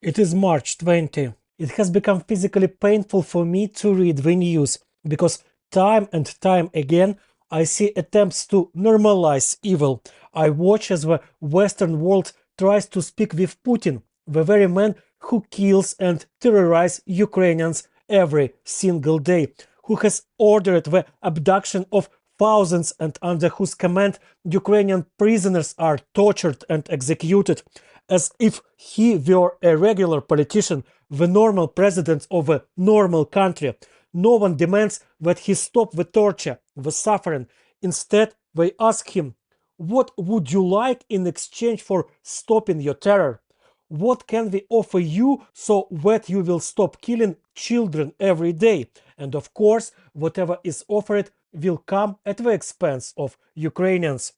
It is March 20. It has become physically painful for me to read the news because time and time again I see attempts to normalize evil. I watch as the Western world tries to speak with Putin, the very man who kills and terrorizes Ukrainians every single day, who has ordered the abduction of thousands and under whose command Ukrainian prisoners are tortured and executed, as if he were a regular politician, the normal president of a normal country. No one demands that he stop the torture, the suffering. Instead, they ask him, "What would you like in exchange for stopping your terror? What can we offer you so that you will stop killing children every day?" And of course, whatever is offered will come at the expense of Ukrainians.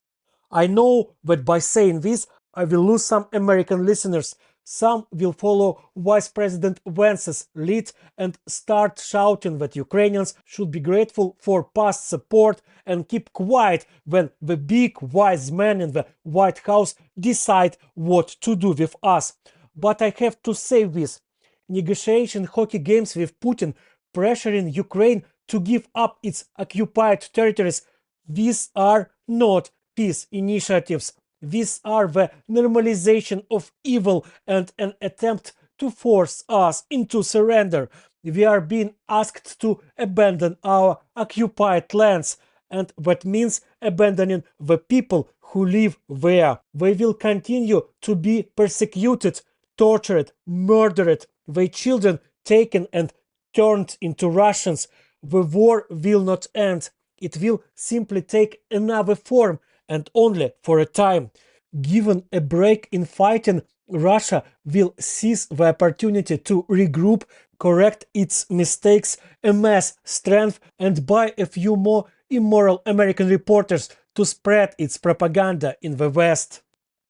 I know that by saying this, I will lose some American listeners. Some will follow Vice President Vance's lead and start shouting that Ukrainians should be grateful for past support and keep quiet when the big wise men in the White House decide what to do with us. But I have to say this: negotiating hockey games with Putin, pressuring Ukraine to give up its occupied territories, these are not peace initiatives. These are the normalization of evil and an attempt to force us into surrender. We are being asked to abandon our occupied lands, and that means abandoning the people who live there. They will continue to be persecuted, tortured, murdered, their children taken and turned into Russians. The war will not end. It will simply take another form, and only for a time. Given a break in fighting, Russia will seize the opportunity to regroup, correct its mistakes, amass strength, and buy a few more immoral American reporters to spread its propaganda in the West.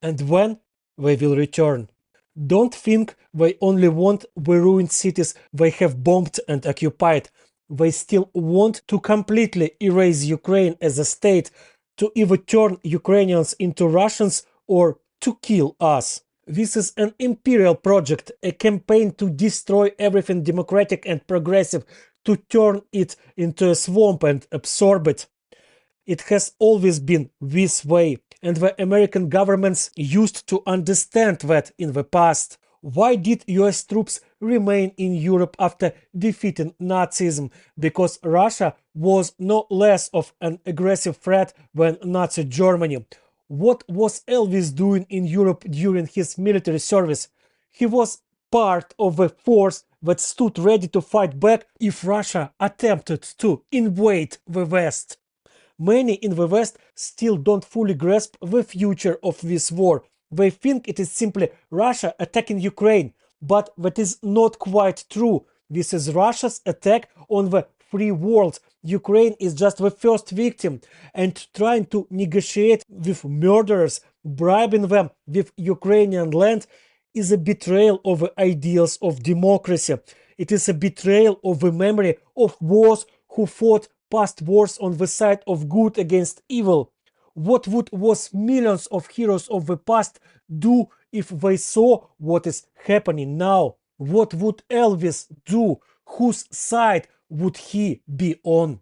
And when they will return. Don't think they only want the ruined cities they have bombed and occupied. They still want to completely erase Ukraine as a state, to either turn Ukrainians into Russians or to kill us. This is an imperial project, a campaign to destroy everything democratic and progressive, to turn it into a swamp and absorb it. It has always been this way, and the American governments used to understand that in the past. Why did US troops remain in Europe after defeating Nazism? Because Russia was no less of an aggressive threat than Nazi Germany. What was Elvis doing in Europe during his military service? He was part of a force that stood ready to fight back if Russia attempted to invade the West. Many in the West still don't fully grasp the future of this war. They think it is simply Russia attacking Ukraine, but that is not quite true. This is Russia's attack on the free world. Ukraine is just the first victim, and trying to negotiate with murderers, bribing them with Ukrainian land, is a betrayal of the ideals of democracy. It is a betrayal of the memory of those who fought past wars on the side of good against evil. What would those millions of heroes of the past do if they saw what is happening now? What would Elvis do? Whose side would he be on?